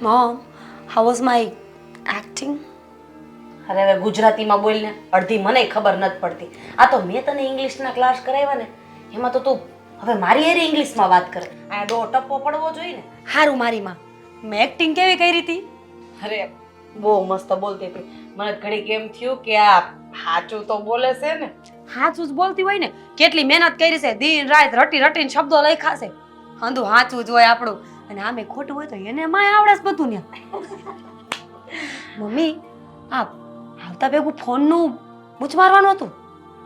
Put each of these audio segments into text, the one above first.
Mom, how was my acting? અરે હવે ગુજરાતીમાં બોલને, અડધી મને ખબર નથી પડતી. આ તો મેં તને ઇંગ્લિશના ક્લાસ કરાવ્યા ને, એમાં તો તું હવે મારી હારે ઇંગ્લિશમાં વાત કરે. આ ડો ટપ્પો પડવો જોઈએ ને. હારું મારી માં. મેં એક્ટિંગ કેવી કરી હતી? અરે બહુ મસ્ત બોલતી હતી. મને ઘડીક એમ થયું કે આ સાચું તો બોલે છે ને. હાચું જ બોલતી હોય ને. કેટલી મહેનત કરી છે, દિન રાત રટી રટીને શબ્દો લખ્યા છે. હંધું હાચું જ હોય આપણું. અને આમે ખોટું હોય તો એને માય આવડે છે બધું ને. મમ્મી, આ આવતા ભેગું ફોનનું મૂછ મારવાનું હતું.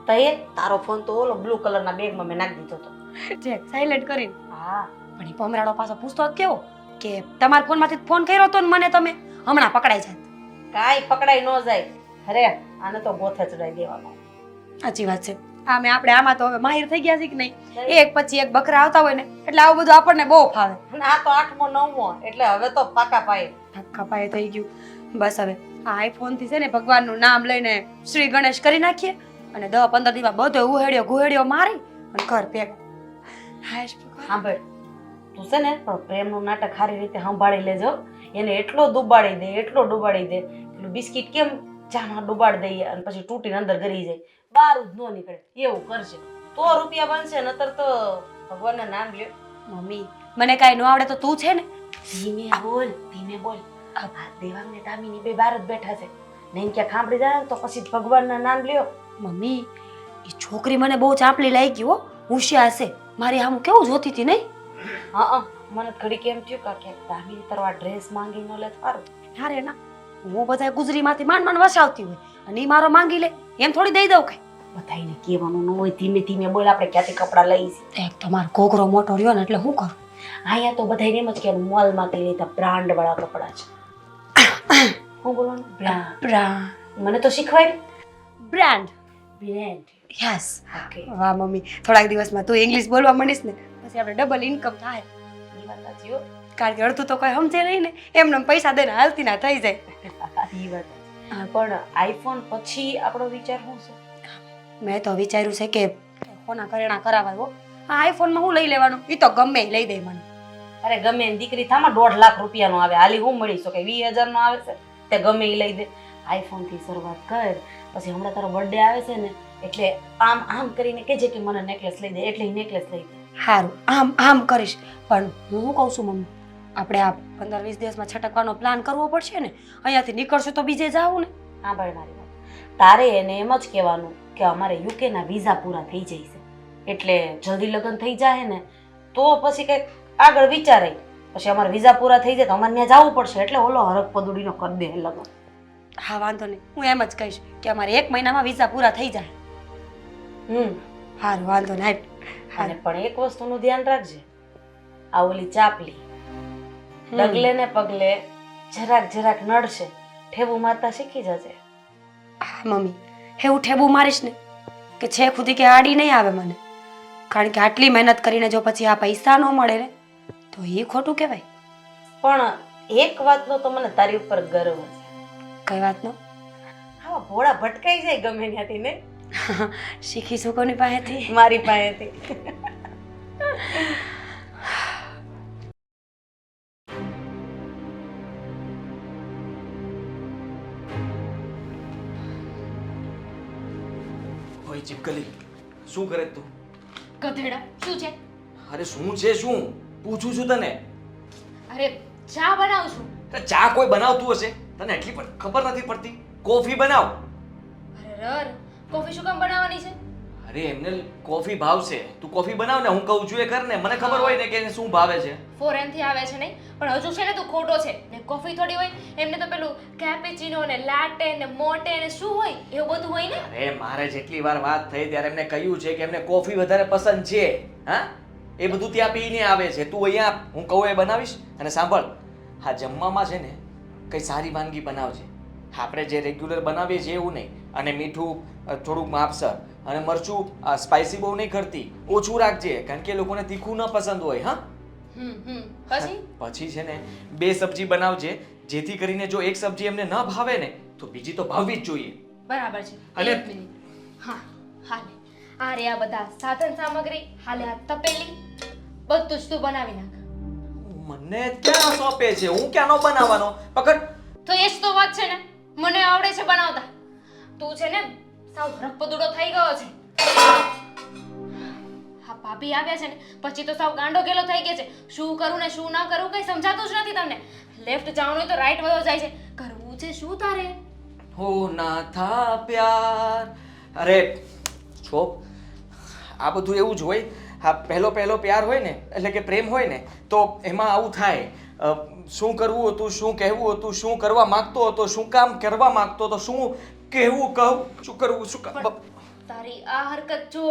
તો એ તારો ફોન તો ઓલો બ્લુ કલરના બેગમાં મેં નાખી દીધો હતો. ચેક સાયલેન્ટ કરીને. હા પણ એ પમરાડો પાછો પૂછતો જ કેવો કે તમારા ફોનમાંથી ફોન કર્યો હતો ને મને તમે હમણાં પકડાઈ જાત. કાંઈ પકડાઈ ન જાય. અરે આને તો ગોથે ચડાઈ દેવાનો. સાચી વાત છે. આપણે આમાં તો હવે માહિર થઈ ગયા છે કે નહીં. એક પછી એક બકરા આવતા હોય ને એટલે આવું બધું આપણને બહુ ફાવે. અને આ તો 8મો 9મો એટલે હવે તો પાકા પાયે. પાક્કા પાયે થઈ ગયું. બસ હવે આ આઈફોન થી છે ને ભગવાનનું નામ લઈને શ્રી ગણેશ કરી નાખીએ અને 10-15 દિવસ બધો ગુહેડિયો મારી અને ઘર ભેગા. હાશ ભગવાન. સાંભળ, તું છે ને પણ પ્રેમનું નાટક સારી રીતે સંભાળી લેજો. એને એટલો ડુબાડી દે પેલું બિસ્કિટ કેમ ચામાં ડુબાડી દઈએ અને પછી તૂટીને અંદર ગરી જાય, બહાર જ ન નીકળે, એવું કરશે તો રૂપિયા બનશે. નતર તો ભગવાનના નામ લ્યો. મમ્મી મને કાંઈ ન આવડે તો તું છે ને. ધીમે બોલ. આ દેવાંગ ને દામિની બે બહાર જ બેઠા છે. નહીં ક્યાં ખાંભળી જાય ને તો પછી ભગવાનના નામ લ્યો. મમ્મી એ છોકરી મને બહુ ચાંપલી લાગી હો. હોશિયાર છે. મારી આમ કેવું જોતી હતી નહીં. હા મને ઘડી કેમ થયું કે દામિની તરવા ડ્રેસ માંગી ન લે સારું. અરે ના, હું બધા ગુજરીમાંથી માંડ વસાવતી હોય અને ઈ મારો માંગી લે એમ થોડી દઈ દઉં કઈ. બધાઈને કહેવાનું ન હોય. ધીમે ધીમે બોલ. આપણે ક્યાંથી કપડાં લઈશું. એક તમારો ઘોઘરો મોટો રહ્યો ને એટલે શું કરું. અહીંયા તો બધાને એમ જ કે મોલમાંથી લીધા બ્રાન્ડ વાળા કપડાં છે. શું બોલવાનું? બ્રાન્ડ. મને તો શીખવાય. બ્રાન્ડ. બ્રાન્ડ. યસ. ઓકે. વાહ મમ્મી, થોડાક દિવસમાં તું ઇંગ્લિશ બોલવા માંડીશ ને પછી આપણે ડબલ ઇન્કમ થાય. ઈ વાત સાચી હો. કારણ કે અડધું તો કોઈ સમજે નહીં ને એમને પૈસા દઈને હાલતી ના થઈ જાય. ઈ વાત પણ આઈફોન પછી આપણો વિચાર શું છે? મેં તો વિચાર્યું છે કે કોના કરેણા કરાવવા હો. આ આઈફોનમાં હું લઈ લેવાનું, એ તો ગમે એ લઈ દે મને. અરે ગમે એની દીકરી થામાં 1.5 લાખ રૂપિયાનો આવે. હાલી હું મળી શકે 20,000 નો આવે છે તે ગમે એ લઈ દે. આઈફોન થી શરૂઆત કર. પછી હમણાં તારો બર્થડે આવે છે ને એટલે આમ કરીને કહેજે કે મને નેકલેસ લઈ દે, એટલે નેકલેસ લઈ દે. સારું, આમ કરીશ. પણ હું શું કહું છું મમ્મી, આપણે આ 15-20 દિવસમાં છટકવાનો પ્લાન કરવો પડશે ને. અહીંયાથી નીકળશું તો બીજે જાવું ને. હા ભાઈ મારી વાત. તારે એને એમ જ કહેવાનું કે અમારે યુકે ના વિઝા પૂરા થઈ જાય છે એટલે જલ્દી લગ્ન થઈ જાય ને તો પછી કંઈક આગળ વિચારે. પછી અમારે વિઝા પૂરા થઈ જાય તો અમારે ત્યાં જવું પડશે એટલે ઓલો હરક પદુડીનો કરી દે લગ્ન. હા વાંધો નહીં, હું એમ જ કહીશ કે અમારે 1 મહિનામાં વિઝા પૂરા થઈ જાય. સારું વાંધો નહીં. અને પણ એક વસ્તુનું ધ્યાન રાખજે, આ ઓલી ચાપલી ડગલે ને પગલે જરાક નડશે, ઠેબુ મારતા શીખી જજે. હા મમ્મી, એવું ઠેબુ મારીશ ને કે છે ખુદી કે આડી નહીં આવે મને. કારણ કે આટલી મહેનત કરીને જો પછી આ પૈસા ન મળે ને તો એ ખોટું કહેવાય. પણ એક વાતનો તો મને તારી ઉપર ગર્વ છે. કઈ વાતનો? આવા ભોળા ભટકાઈ જાય ગમે ત્યાંથી ને. શીખીશું કોની પાસેથી? મારી પાસેથી. ઓય ચીપકલી, શું કરે તું? ગધેડા, શું છે? અરે શું છે શું? પૂછું છું તને. અરે ચા બનાવું છું. ચા કોઈ બનાવતું હશે, તને એટલી પણ ખબર નથી પડતી. કોફી બનાવ. અરે રર, કોફી શું કામ બનાવવાની છે? અરે એમને કોફી ભાવશે, તું કોફી બનાવ ને. હું કહું છું એ કર ને. મને ખબર હોય ને કે એને શું ભાવે છે. ફોરેન થી આવે છે નહીં, પણ હજુ છે ને તું ખોટો છે. ને કોફી થોડી હોય, એમને તો પેલું કેપેચીનો ને લાટે ને મોટે ને શું હોય એવું બધું હોય ને. અરે મારે જેટલી વાર વાત થઈ ત્યારે એમને કહ્યું છે કે એમને કોફી વધારે પસંદ છે. હા, એ બધું ત્યાં પીને આવે છે. તું અહીંયા હું કહું એ બનાવીશ. અને સાંભળ, હા જમવામાં છે ને કઈ સારી વાનગી બનાવજે. આપણે જે રેગ્યુલર બનાવીએ છીએ એવું નહીં. અને મીઠું થોડુંક માપસર અને મરચું સ્પાઇસી બહુ નહીં કરતી, ઓછું રાખજે. કારણ કે એ લોકોને તીખું ન પસંદ હોય. હા પછી છે ને 2 સબ્જી બનાવજે, જેથી કરીને જો એક સબ્જી એમને ન ભાવે ને તો બીજી તો ભાવવી જ જોઈએ. બરાબર છે. અને એક મિનિટ. હા હાલે આ રે આ બધા સાધન સામગ્રી, હાલે આ તપેલી, બધું જ તું બનાવી નાખ. મને ક્યાં સોંપે છે? હું ક્યાંનો બનાવવાનો? પકડ. તો એ જ તો વાત છે ને, મને આવડે છે બનાવતા. તું છે ને સાવ રપદુડો થઈ ગયો છે. હા, ભાભી આવ્યા છે ને પછી તો સાવ ગાંડો ગેલો થઈ ગયા છે. શું કરું ને શું ના કરું કઈ સમજાતું જ નથી તમને. લેફ્ટ જવાનું હોય તો રાઈટ વયો જાય છે. કરવું છે શું તારે? હો ના થા પ્યાર. અરે છો, આ બધું એવું જ હોય. હા, પહેલો પ્યાર હોય ને, એટલે કે પ્રેમ હોય ને, તો એમાં આવું થાય. શું કરવું હતું, શું કહેવું હતું, શું કરવા માંગતો હતો, શું કામ કરવા માંગતો હતો, શું કહેવું કહું, શું કરવું, શું પણ તારી આ હરકત જો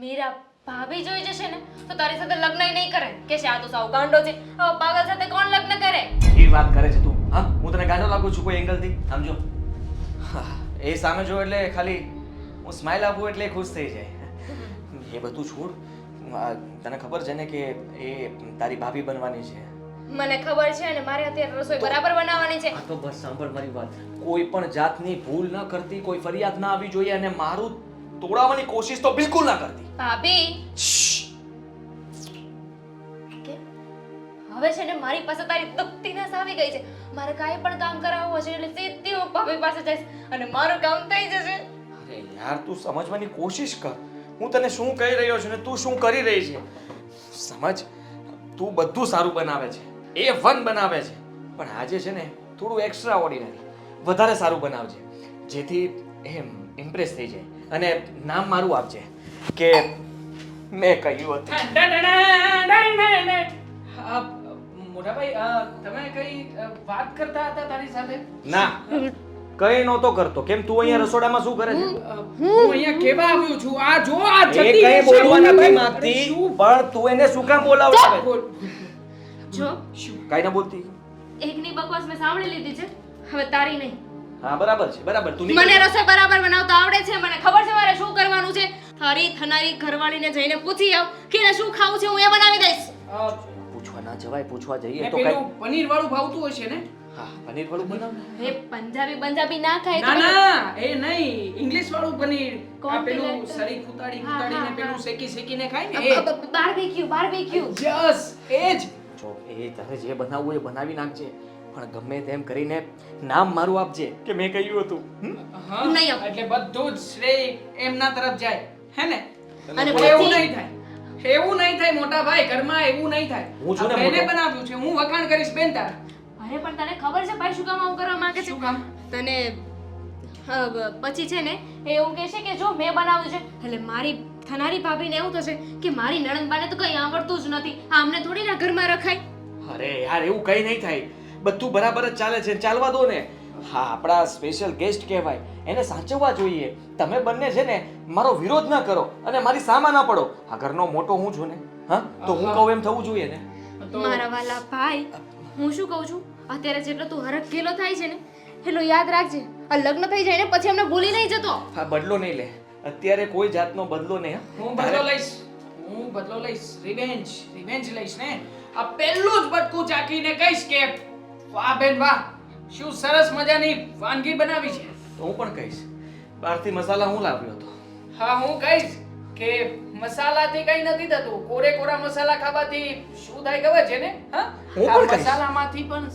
મીરા ભાભી જોઈ જશે ને તો તારી સાથે લગ્ન નહીં કરે. કે છે આ તો સાવ ગાંડો છે, હવે પાગલ સાથે કોણ લગ્ન કરે? એ વાત કરે છે તું? હા, હું તને ગાંડો લાગુ છું કોઈ એંગલથી? સમજો, એ સામે જો એટલે ખાલી હું સ્માઈલ આપું એટલે ખુશ થઈ જાય. એ બધું છોડ. તને ખબર છે ને કે એ તારી ભાભી બનવાની છે? મને ખબર છે અને મારે અત્યારે રસોઈ બરાબર બનાવવાની છે. આ તો બસ સાંભળ મારી વાત. કોઈ પણ જાતની ભૂલ ન કરતી, કોઈ ફરિયાદ ના આવી જોઈએ અને મારું તોડાવવાની કોશિશ તો બિલકુલ ના કરતી. ભાભી કે હવે છે ને મારી પાસે તારી દુખતીનેસ આવી ગઈ છે. મારે કાંઈ પણ કામ કરાવવું હશે એટલે સીધી હું ભાભી પાસે જઈશ અને મારું કામ થઈ જશે. અરે યાર, તું સમજવાની કોશિશ કર. હું તને શું કહી રહ્યો છું ને તું શું કરી રહી છે સમજ. તું બધું સારું બનાવે છે, A1 બનાવે છે, પણ આજે છે ને થોડું એક્સ્ટ્રા ઓર્ડિનરી, વધારે સારું બનાવજે, જેથી એમ ઇમ્પ્રેસ થઈ જાય અને નામ મારું આપજે કે મેં કહ્યું હતું. મોટાભાઈ, તમે કઈ વાત કરતા હતા તારી સાથે? ના, કઈ નહોતો કરતો. કેમ તું અહીંયા રસોડામાં શું કરે છે? હું અહીંયા કેવા આવ્યો છું? આ જો આ એ જતી કઈ રહેશે. બોલવા નથી અરે માંગતી, શું? પણ તું એને શું કામ બોલાવડાવે? બોલ. જો કાઈ ના બોલતી. એકની બકવાસ મેં સાંભળી લીધી છે, હવે તારી નહીં. હા, બરાબર છે, બરાબર. તું નીકળ. મને રસોઈ બરાબર બનાવતા આવડે છે, મને ખબર છે મારે શું કરવાનું છે. તારી થનારી ઘરવાળીને જઈને પૂછી આવ કે એને શું ખાવું છે, હું એ બનાવી દઈશ. પૂછવા ના જવાય, પૂછવા જઈએ ને તો પેલું કઈ. પનીર વાળું ભાવતું હશે ને? હા, પનીર વાળું બનાવ ને. એ પંજાબી ના ખાય ના તો ના, એ નહીં, ઇંગ્લિશ વાળું પનીર. આ પેલું Continental. સળી કુતાડી હા, કુતાડીને હા, પેલું હા. શેકીને ખાય ને એ. બાર્બીક્યુ. યસ, એ જ. જો એ તારે જે બનાવવું એ બનાવી નાખજે, પણ ગમે તેમ કરીને નામ મારું આપજે કે મેં કહ્યું હતું. હા, નહીં આપ. એટલે બધું જ શ્રેય એમના તરફ જાય, હે ને? અને પણ એવું પછી- નહીં થાય. એવું નહીં થાય મોટા ભાઈ, ઘરમાં એવું નહીં થાય. હું છું ને આ બેને મોટો. બનાવ્યું છે, હું વખાણ કરીશ બેન તારા. અરે પણ તને ખબર છે ભાઈ શું કામ આવું કરવા માંગે છે? શું કામ? તને પછી છે ને એ એવું કહે છે કે જો મેં બનાવ્યું છે એટલે મારી થનારી ભાભીને એવું થશે કે મારી નણંદબાને તો કંઈ આવડતું જ નથી, આમને થોડી ના ઘરમાં રખાય. અરે યાર, એવું કઈ નહીં થાય. બધું બરાબર જ ચાલે છે, ચાલવા દો ને. હા, આપણા સ્પેશિયલ ગેસ્ટ કહેવાય, એને સાચવવા જોઈએ. તમે બંને છે ને મારો વિરોધ ના કરો અને મારી સામા ના પડો. આ ઘરનો મોટો હું છું ને. હા, તો હું કહું એમ થવું જોઈએ ને. તો મારા વાલા ભાઈ, હું શું કહું છું, અત્યારે જેટલો તું હરખ ગેલો થાય છે ને એટલું યાદ રાખજે. આ લગ્ન થઈ જાય ને પછી અમને ભૂલી નહીં જતો. હા, બદલો નહીં લે. અત્યારે કોઈ જાતનો બદલો નહીં. હું બદલો લઈશ. હું બદલો લઈશ. રિવેન્જ લઈશ ને. આ પહેલું જ બટકું ચાખીને કહીશ કે વાહ બેન વાહ, શું સરસ મજાની વાનગી બનાવી છે. તો હું પણ કહીશ, બહારથી મસાલા હું લાવ્યો હતો. હા, હું કહીશ કે મસાલાથી કઈ નથી થતું. કોરા મસાલા ખાવાથી શું થાય ખબર છે ને? હા, હું આ પણ કહીશ. મસાલામાંથી પણ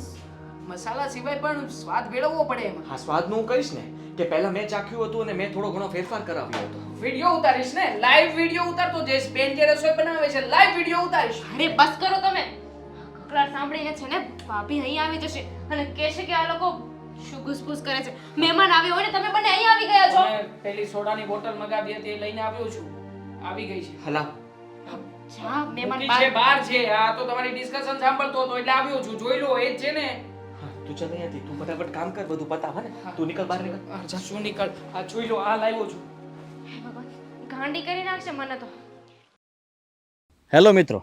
મસાલા સિવાય પણ સ્વાદ ભેળવવો પડે એમાં. હા, સ્વાદનું હું કહીશ ને કે પહેલા મેં ચાખ્યું હતું અને મેં થોડો ઘણો ફેરફાર કરાવ્યો હતો. વિડિયો ઉતારીશ ને, લાઈવ વિડિયો ઉતારતો જઈશ. બેન જે રસોઈ બનાવે છે લાઈવ વિડિયો ઉતારીશ. અરે બસ કરો તમે. કકડાટ સાંભળીને છે ને ભાભી અહીં આવી જશે અને કહેશે કે આ લોકો શું ઘૂસપૂસ કરે છે. મહેમાન આવ્યો હોય ને તમે બંને અહીં આવી ગયા છો. મેં પેલી સોડાની બોટલ મગાવી હતી એ લઈને આવ્યો છું. આવી ગઈ છે. હલા, જા મહેમાન મૂકી છે, બહાર. બહાર છે. આ તો તમારી ડિસ્કશન સાંભળતો હતો એટલે આવ્યો છું. જોઈ લો, એ જ છે ને. હા, તું ચાલ અહીંયાથી. તું ફટાફટ કામ કર, બધું પતાવ ને. તું નીકળ, બહાર નીકળ. આ જા, શું નીકળ. આ જોઈ લો, આ લાવ્યો છું. હે ભગવાન, ગાંડી કરી નાખશે મને તો. હેલો મિત્રો,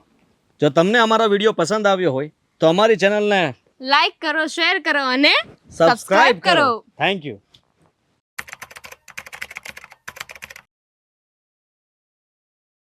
જો તમને અમારો વિડીયો પસંદ આવ્યો હોય તો અમારી ચેનલને લાઈક કરો, શેર કરો અને સબસ્ક્રાઇબ કરો. Thank you.